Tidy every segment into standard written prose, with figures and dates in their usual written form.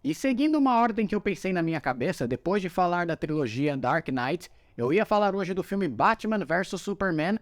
E seguindo uma ordem que eu pensei na minha cabeça, depois de falar da trilogia Dark Knight, eu ia falar hoje do filme Batman vs Superman,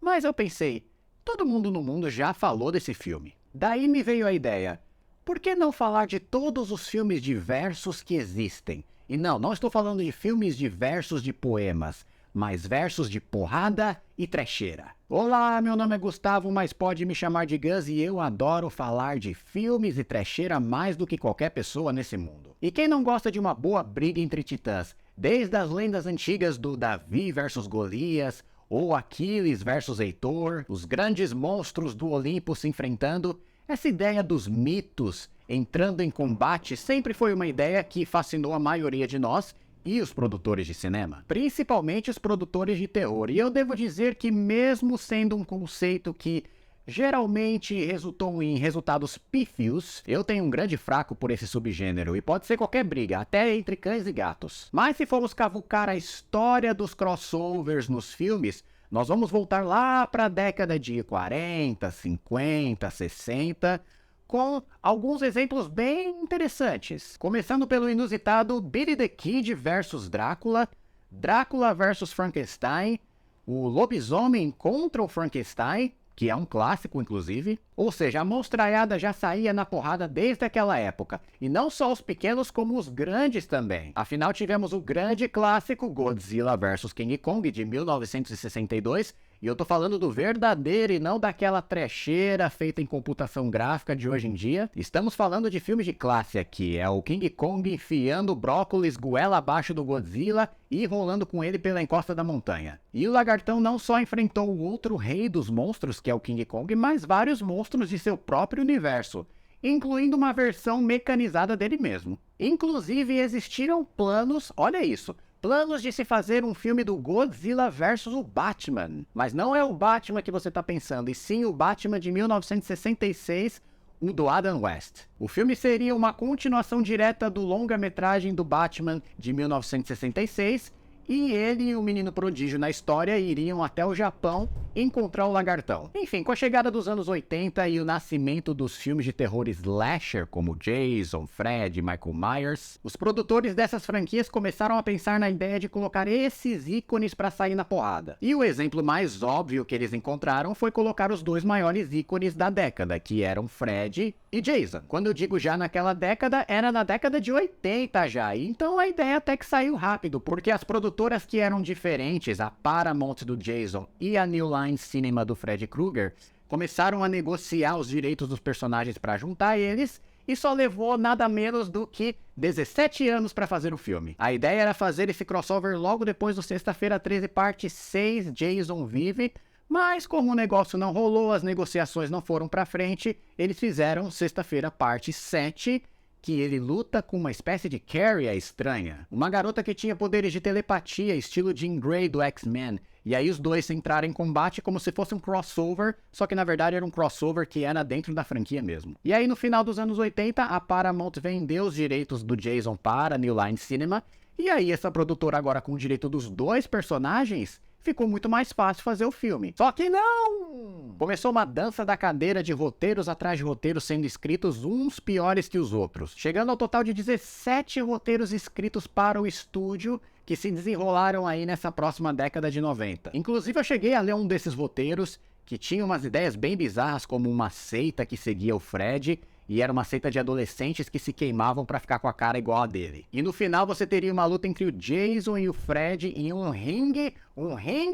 mas eu pensei, todo mundo no mundo já falou desse filme. Daí me veio a ideia, por que não falar de todos os filmes diversos que existem? E não estou falando de filmes diversos de poemas, mas versos de porrada e trecheira. Olá, meu nome é Gustavo, mas pode me chamar de Gus e eu adoro falar de filmes e trecheira mais do que qualquer pessoa nesse mundo. E quem não gosta de uma boa briga entre titãs? Desde as lendas antigas do Davi versus Golias, ou Aquiles versus Heitor, os grandes monstros do Olimpo se enfrentando, essa ideia dos mitos entrando em combate sempre foi uma ideia que fascinou a maioria de nós e os produtores de cinema, principalmente os produtores de terror. E eu devo dizer que mesmo sendo um conceito que geralmente resultou em resultados pífios, eu tenho um grande fraco por esse subgênero, e pode ser qualquer briga, até entre cães e gatos. Mas se formos cavucar a história dos crossovers nos filmes, nós vamos voltar lá para a década de 40, 50, 60, com alguns exemplos bem interessantes. Começando pelo inusitado Billy the Kid versus Drácula, Drácula versus Frankenstein, o lobisomem contra o Frankenstein, que é um clássico inclusive, ou seja, a monstraiada já saía na porrada desde aquela época, e não só os pequenos como os grandes também. Afinal tivemos o grande clássico Godzilla vs King Kong de 1962, e eu tô falando do verdadeiro e não daquela trecheira feita em computação gráfica de hoje em dia. Estamos falando de filmes de classe aqui, é o King Kong enfiando brócolis goela abaixo do Godzilla e rolando com ele pela encosta da montanha. E o lagartão não só enfrentou o outro rei dos monstros, que é o King Kong, mas vários monstros de seu próprio universo, incluindo uma versão mecanizada dele mesmo. Inclusive existiram planos, olha isso, planos de se fazer um filme do Godzilla versus o Batman. Mas não é o Batman que você está pensando, e sim o Batman de 1966, o do Adam West. O filme seria uma continuação direta do longa-metragem do Batman de 1966, e ele e o menino prodígio na história iriam até o Japão encontrar o lagartão. Enfim, com a chegada dos anos 80 e o nascimento dos filmes de terror slasher como Jason, Fred e Michael Myers, os produtores dessas franquias começaram a pensar na ideia de colocar esses ícones para sair na porrada. E o exemplo mais óbvio que eles encontraram foi colocar os dois maiores ícones da década, que eram Fred e Jason. Quando eu digo já naquela década, era na década de 80 já, então a ideia até que saiu rápido, porque as produtoras que eram diferentes, a Paramount do Jason e a New Line Cinema do Fred Krueger, começaram a negociar os direitos dos personagens para juntar eles, e só levou nada menos do que 17 anos para fazer o filme. A ideia era fazer esse crossover logo depois do Sexta-feira 13 parte 6, Jason Vive, mas como o negócio não rolou, as negociações não foram para frente, eles fizeram Sexta-feira parte 7, que ele luta com uma espécie de Carrie estranha, uma garota que tinha poderes de telepatia, estilo Jean Grey do X-Men, e aí os dois entraram em combate como se fosse um crossover, só que na verdade era um crossover que era dentro da franquia mesmo. E aí no final dos anos 80, a Paramount vendeu os direitos do Jason para a New Line Cinema, e aí essa produtora agora com o direito dos dois personagens, ficou muito mais fácil fazer o filme. Só que não! Começou uma dança da cadeira de roteiros atrás de roteiros sendo escritos uns piores que os outros, chegando ao total de 17 roteiros escritos para o estúdio que se desenrolaram aí nessa próxima década de 90. Inclusive eu cheguei a ler um desses roteiros que tinha umas ideias bem bizarras, como uma seita que seguia o Fred, e era uma seita de adolescentes que se queimavam pra ficar com a cara igual a dele. E no final você teria uma luta entre o Jason e o Fred em um ringue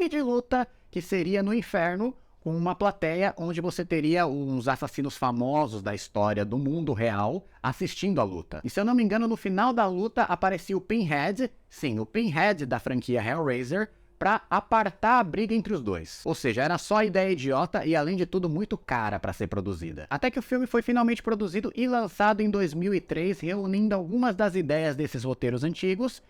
de luta que seria no inferno, com uma plateia onde você teria uns assassinos famosos da história do mundo real assistindo a luta. E se eu não me engano, no final da luta aparecia o Pinhead, sim, o Pinhead da franquia Hellraiser, para apartar a briga entre os dois. Ou seja, era só ideia idiota e além de tudo muito cara para ser produzida. Até que o filme foi finalmente produzido e lançado em 2003, reunindo algumas das ideias desses roteiros antigos,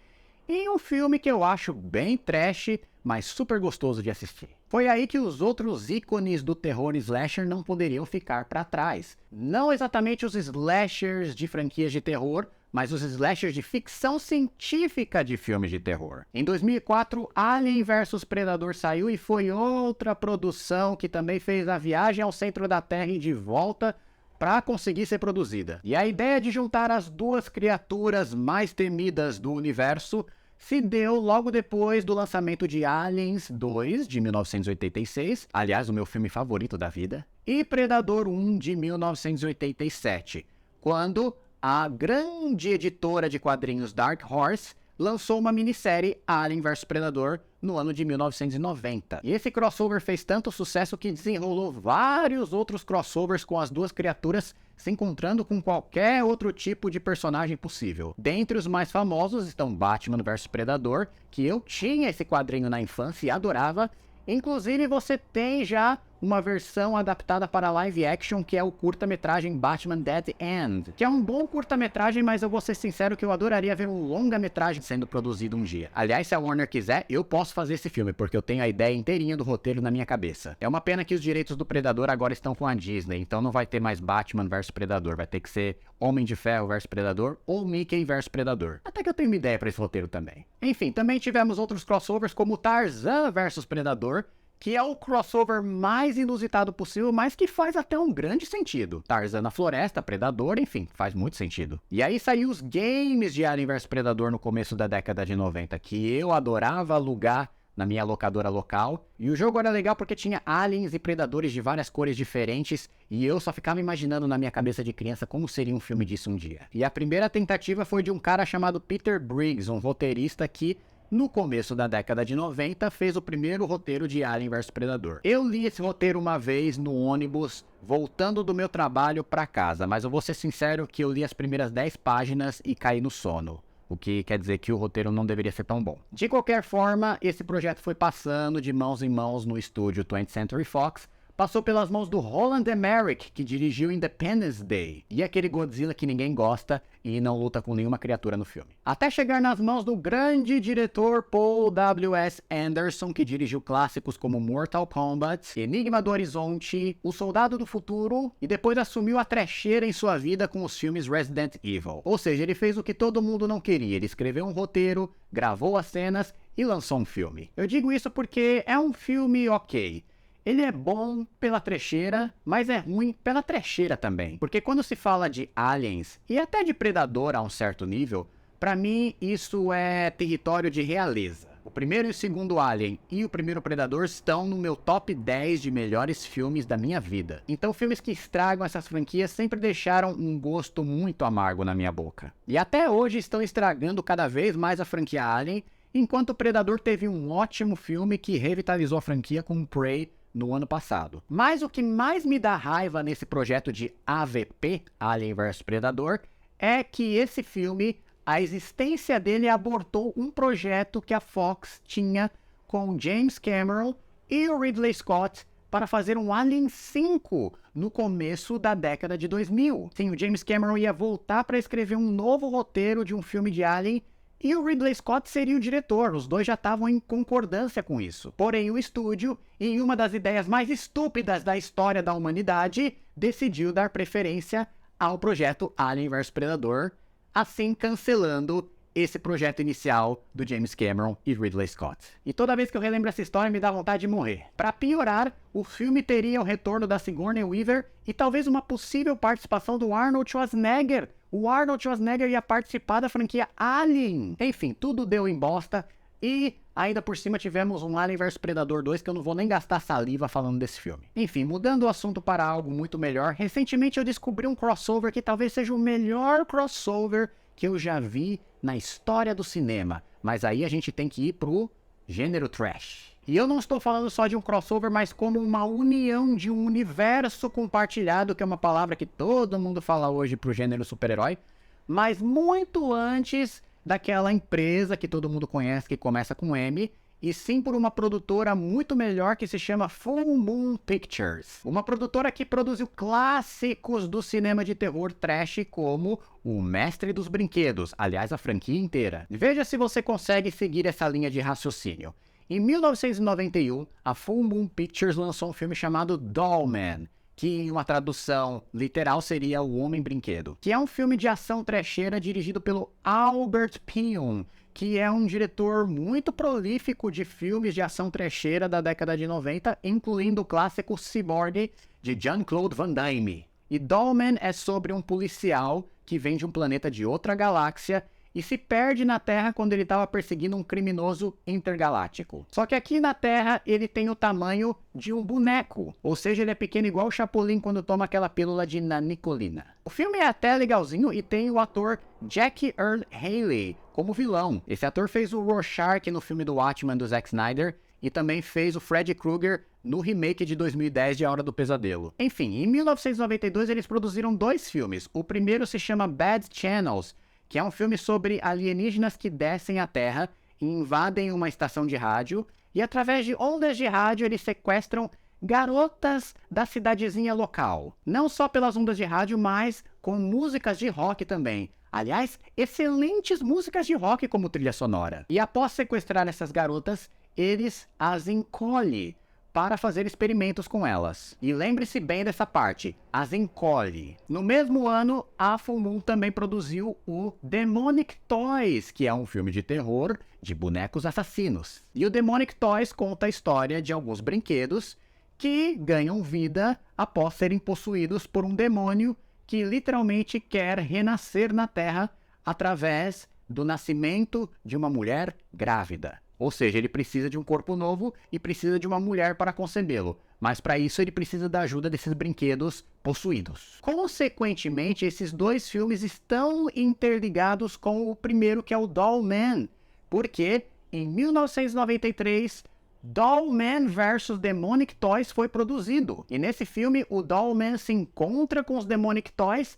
em um filme que eu acho bem trash, mas super gostoso de assistir. Foi aí que os outros ícones do terror slasher não poderiam ficar para trás. Não exatamente os slashers de franquias de terror, mas os slashers de ficção científica de filmes de terror. Em 2004, Alien vs Predador saiu e foi outra produção que também fez a viagem ao centro da Terra e de volta, para conseguir ser produzida. E a ideia de juntar as duas criaturas mais temidas do universo se deu logo depois do lançamento de Aliens 2, de 1986, aliás, o meu filme favorito da vida, e Predador 1, de 1987, quando a grande editora de quadrinhos Dark Horse lançou uma minissérie Alien vs Predador no ano de 1990. E esse crossover fez tanto sucesso que desenrolou vários outros crossovers com as duas criaturas se encontrando com qualquer outro tipo de personagem possível. Dentre os mais famosos estão Batman vs Predador, que eu tinha esse quadrinho na infância e adorava. Inclusive você tem já uma versão adaptada para live action, que é o curta-metragem Batman Dead End, que é um bom curta-metragem, mas eu vou ser sincero que eu adoraria ver um longa-metragem sendo produzido um dia. Aliás, se a Warner quiser, eu posso fazer esse filme, porque eu tenho a ideia inteirinha do roteiro na minha cabeça. É uma pena que os direitos do Predador agora estão com a Disney, então não vai ter mais Batman vs Predador, vai ter que ser Homem de Ferro vs Predador ou Mickey vs Predador. Até que eu tenho uma ideia para esse roteiro também. Enfim, também tivemos outros crossovers como Tarzan vs Predador, que é o crossover mais inusitado possível, mas que faz até um grande sentido. Tarzan na floresta, Predador, enfim, faz muito sentido. E aí saiu os games de Alien vs Predador no começo da década de 90, que eu adorava alugar na minha locadora local. E o jogo era legal porque tinha aliens e predadores de várias cores diferentes, e eu só ficava imaginando na minha cabeça de criança como seria um filme disso um dia. E a primeira tentativa foi de um cara chamado Peter Briggs, um roteirista que no começo da década de 90, fez o primeiro roteiro de Alien vs Predador. Eu li esse roteiro uma vez no ônibus, voltando do meu trabalho para casa, mas eu vou ser sincero que eu li as primeiras 10 páginas e caí no sono, o que quer dizer que o roteiro não deveria ser tão bom. De qualquer forma, esse projeto foi passando de mãos em mãos no estúdio 20th Century Fox, passou pelas mãos do Roland Emmerich, que dirigiu Independence Day, e aquele Godzilla que ninguém gosta e não luta com nenhuma criatura no filme. Até chegar nas mãos do grande diretor Paul W.S. Anderson, que dirigiu clássicos como Mortal Kombat, Enigma do Horizonte, O Soldado do Futuro, e depois assumiu a trecheira em sua vida com os filmes Resident Evil. Ou seja, ele fez o que todo mundo não queria, ele escreveu um roteiro, gravou as cenas e lançou um filme. Eu digo isso porque é um filme ok. Ele é bom pela trecheira, mas é ruim pela trecheira também. Porque quando se fala de aliens, e até de Predador a um certo nível, pra mim isso é território de realeza. O primeiro e o segundo Alien e o primeiro Predador estão no meu top 10 de melhores filmes da minha vida. Então filmes que estragam essas franquias sempre deixaram um gosto muito amargo na minha boca. E até hoje estão estragando cada vez mais a franquia Alien, enquanto o Predador teve um ótimo filme que revitalizou a franquia com Prey no ano passado. Mas o que mais me dá raiva nesse projeto de AVP, Alien vs Predador, é que esse filme, a existência dele abortou um projeto que a Fox tinha com James Cameron e o Ridley Scott para fazer um Alien 5 no começo da década de 2000. Sim, o James Cameron ia voltar para escrever um novo roteiro de um filme de Alien e o Ridley Scott seria o diretor, os dois já estavam em concordância com isso. Porém, o estúdio, em uma das ideias mais estúpidas da história da humanidade, decidiu dar preferência ao projeto Alien vs Predador, assim cancelando esse projeto inicial do James Cameron e Ridley Scott. E toda vez que eu relembro essa história me dá vontade de morrer. Para piorar, o filme teria o retorno da Sigourney Weaver e talvez uma possível participação do Arnold Schwarzenegger. O Arnold Schwarzenegger ia participar da franquia Alien. Enfim, tudo deu em bosta e ainda por cima tivemos um Alien vs Predador 2 que eu não vou nem gastar saliva falando desse filme. Enfim, mudando o assunto para algo muito melhor, recentemente eu descobri um crossover que talvez seja o melhor crossover que eu já vi na história do cinema. Mas aí a gente tem que ir pro gênero trash. E eu não estou falando só de um crossover, mas como uma união de um universo compartilhado, que é uma palavra que todo mundo fala hoje pro gênero super-herói, mas muito antes daquela empresa que todo mundo conhece, que começa com M, e sim por uma produtora muito melhor que se chama Full Moon Pictures. Uma produtora que produziu clássicos do cinema de terror trash como O Mestre dos Brinquedos, aliás a franquia inteira. Veja se você consegue seguir essa linha de raciocínio. Em 1991, a Full Moon Pictures lançou um filme chamado Dollman, que em uma tradução literal seria O Homem Brinquedo, que é um filme de ação trecheira dirigido pelo Albert Pyun, que é um diretor muito prolífico de filmes de ação trecheira da década de 90, incluindo o clássico Cyborg de Jean-Claude Van Damme. E Dollman é sobre um policial que vem de um planeta de outra galáxia e se perde na Terra quando ele estava perseguindo um criminoso intergaláctico. Só que aqui na Terra ele tem o tamanho de um boneco, ou seja, ele é pequeno igual o Chapolin quando toma aquela pílula de nanicolina. O filme é até legalzinho e tem o ator Jackie Earle Haley como vilão. Esse ator fez o Rorschach no filme do Watchmen do Zack Snyder e também fez o Freddy Krueger no remake de 2010 de A Hora do Pesadelo. Enfim, em 1992 eles produziram 2 filmes. O primeiro se chama Bad Channels, que é um filme sobre alienígenas que descem à Terra e invadem uma estação de rádio, e através de ondas de rádio eles sequestram garotas da cidadezinha local. Não só pelas ondas de rádio, mas com músicas de rock também. Aliás, excelentes músicas de rock como trilha sonora. E após sequestrar essas garotas, eles as encolhem para fazer experimentos com elas. E lembre-se bem dessa parte, as encolhe. No mesmo ano, a Full Moon também produziu o Demonic Toys, que é um filme de terror de bonecos assassinos. E o Demonic Toys conta a história de alguns brinquedos que ganham vida após serem possuídos por um demônio que literalmente quer renascer na Terra através do nascimento de uma mulher grávida. Ou seja, ele precisa de um corpo novo e precisa de uma mulher para concebê-lo. Mas para isso ele precisa da ajuda desses brinquedos possuídos. Consequentemente, esses 2 filmes estão interligados com o primeiro, que é o Dollman. Porque em 1993, Dollman vs Demonic Toys foi produzido. E nesse filme, o Dollman se encontra com os Demonic Toys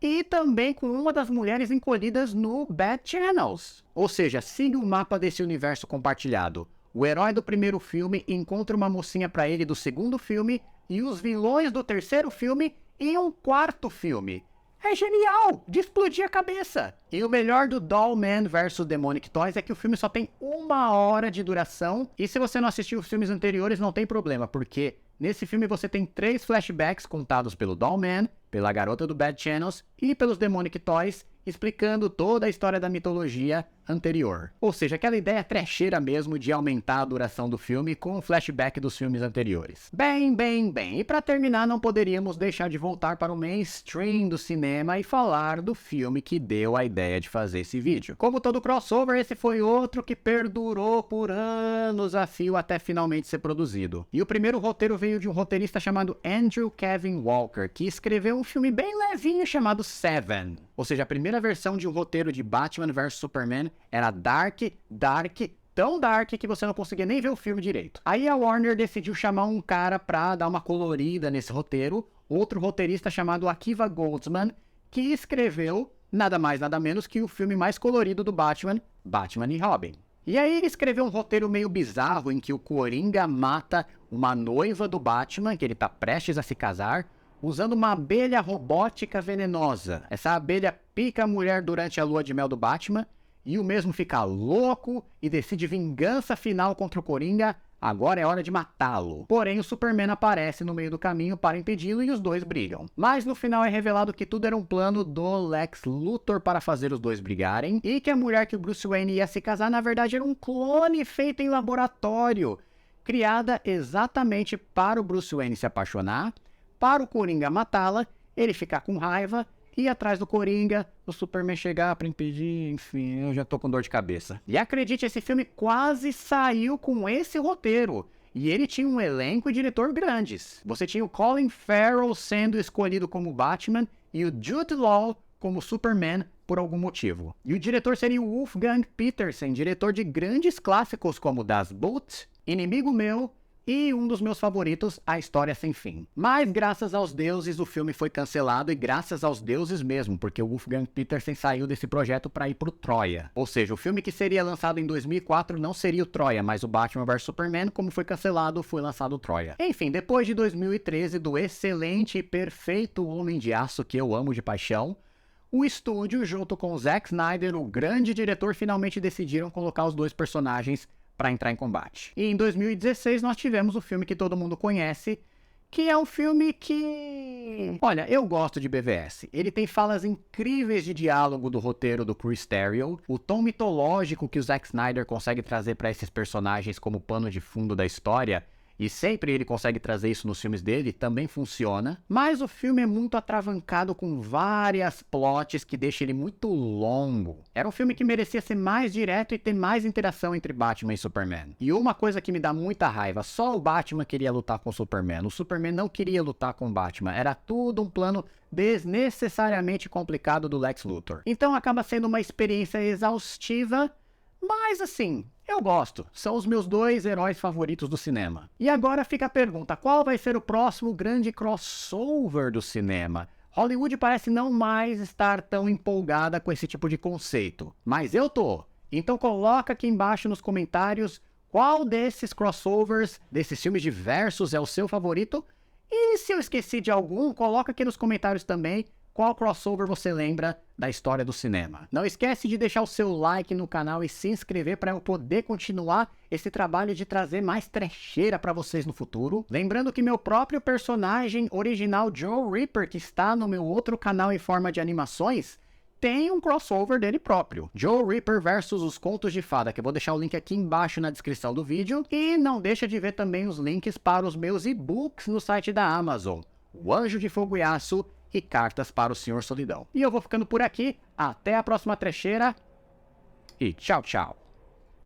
e também com uma das mulheres encolhidas no Bad Channels. Ou seja, siga o mapa desse universo compartilhado. O herói do primeiro filme encontra uma mocinha para ele do segundo filme e os vilões do terceiro filme em um quarto filme. É genial! De explodir a cabeça! E o melhor do Dollman vs Demonic Toys é que o filme só tem 1 hora de duração. E se você não assistiu os filmes anteriores, não tem problema, porque nesse filme você tem 3 flashbacks contados pelo Dollman, pela garota do Bad Channels e pelos Demonic Toys, explicando toda a história da mitologia anterior. Ou seja, aquela ideia trecheira mesmo de aumentar a duração do filme com o flashback dos filmes anteriores. Bem. E para terminar, não poderíamos deixar de voltar para o mainstream do cinema e falar do filme que deu a ideia de fazer esse vídeo. Como todo crossover, esse foi outro que perdurou por anos a fio até finalmente ser produzido. E o primeiro roteiro veio de um roteirista chamado Andrew Kevin Walker, que escreveu um filme bem levinho chamado Seven. Ou seja, a primeira versão de um roteiro de Batman vs Superman era tão dark que você não conseguia nem ver o filme direito. Aí a Warner decidiu chamar um cara pra dar uma colorida nesse roteiro, outro roteirista chamado Akiva Goldsman, que escreveu nada mais nada menos que o filme mais colorido do Batman, Batman e Robin. E aí ele escreveu um roteiro meio bizarro em que o Coringa mata uma noiva do Batman, que ele tá prestes a se casar, usando uma abelha robótica venenosa. Essa abelha pica a mulher durante a lua de mel do Batman, e o mesmo fica louco e decide vingança final contra o Coringa. Agora é hora de matá-lo. Porém, o Superman aparece no meio do caminho para impedi-lo e os dois brigam. Mas no final é revelado que tudo era um plano do Lex Luthor para fazer os dois brigarem, e que a mulher que o Bruce Wayne ia se casar na verdade era um clone feito em laboratório, criada exatamente para o Bruce Wayne se apaixonar, para o Coringa matá-la, ele ficar com raiva, ir atrás do Coringa, o Superman chegar pra impedir, enfim, eu já tô com dor de cabeça. E acredite, esse filme quase saiu com esse roteiro. E ele tinha um elenco e diretor grandes. Você tinha o Colin Farrell sendo escolhido como Batman e o Jude Law como Superman por algum motivo. E o diretor seria o Wolfgang Petersen, diretor de grandes clássicos como Das Boot, Inimigo Meu, e um dos meus favoritos, A História Sem Fim. Mas graças aos deuses o filme foi cancelado, e graças aos deuses mesmo, porque o Wolfgang Petersen saiu desse projeto para ir pro Troia. Ou seja, o filme que seria lançado em 2004 não seria o Troia, mas o Batman vs Superman, como foi cancelado, foi lançado o Troia. Enfim, depois de 2013, do excelente e perfeito Homem de Aço que eu amo de paixão, o estúdio, junto com o Zack Snyder, o grande diretor, finalmente decidiram colocar os dois personagens para entrar em combate. E em 2016 nós tivemos o filme que todo mundo conhece, que é um filme que... Olha, eu gosto de BVS. Ele tem falas incríveis de diálogo do roteiro do Chris Terrio, o tom mitológico que o Zack Snyder consegue trazer para esses personagens como pano de fundo da história, e sempre ele consegue trazer isso nos filmes dele, também funciona. Mas o filme é muito atravancado com várias plots que deixam ele muito longo. Era um filme que merecia ser mais direto e ter mais interação entre Batman e Superman. E uma coisa que me dá muita raiva, só o Batman queria lutar com o Superman não queria lutar com o Batman, era tudo um plano desnecessariamente complicado do Lex Luthor. Então acaba sendo uma experiência exaustiva, mas assim, eu gosto. São os meus dois heróis favoritos do cinema. E agora fica a pergunta, qual vai ser o próximo grande crossover do cinema? Hollywood parece não mais estar tão empolgada com esse tipo de conceito, mas eu tô. Então coloca aqui embaixo nos comentários qual desses crossovers, desses filmes de versus é o seu favorito. E se eu esqueci de algum, coloca aqui nos comentários também qual crossover você lembra da história do cinema. Não esquece de deixar o seu like no canal e se inscrever para eu poder continuar esse trabalho de trazer mais trecheira para vocês no futuro. Lembrando que meu próprio personagem original, Joe Ripper, que está no meu outro canal em forma de animações, tem um crossover dele próprio. Joe Ripper versus os Contos de Fada, que eu vou deixar o link aqui embaixo na descrição do vídeo. E não deixa de ver também os links para os meus e-books no site da Amazon. O Anjo de Fogo e Aço e Cartas para o Senhor Solidão. E eu vou ficando por aqui. Até a próxima trecheira. E tchau, tchau.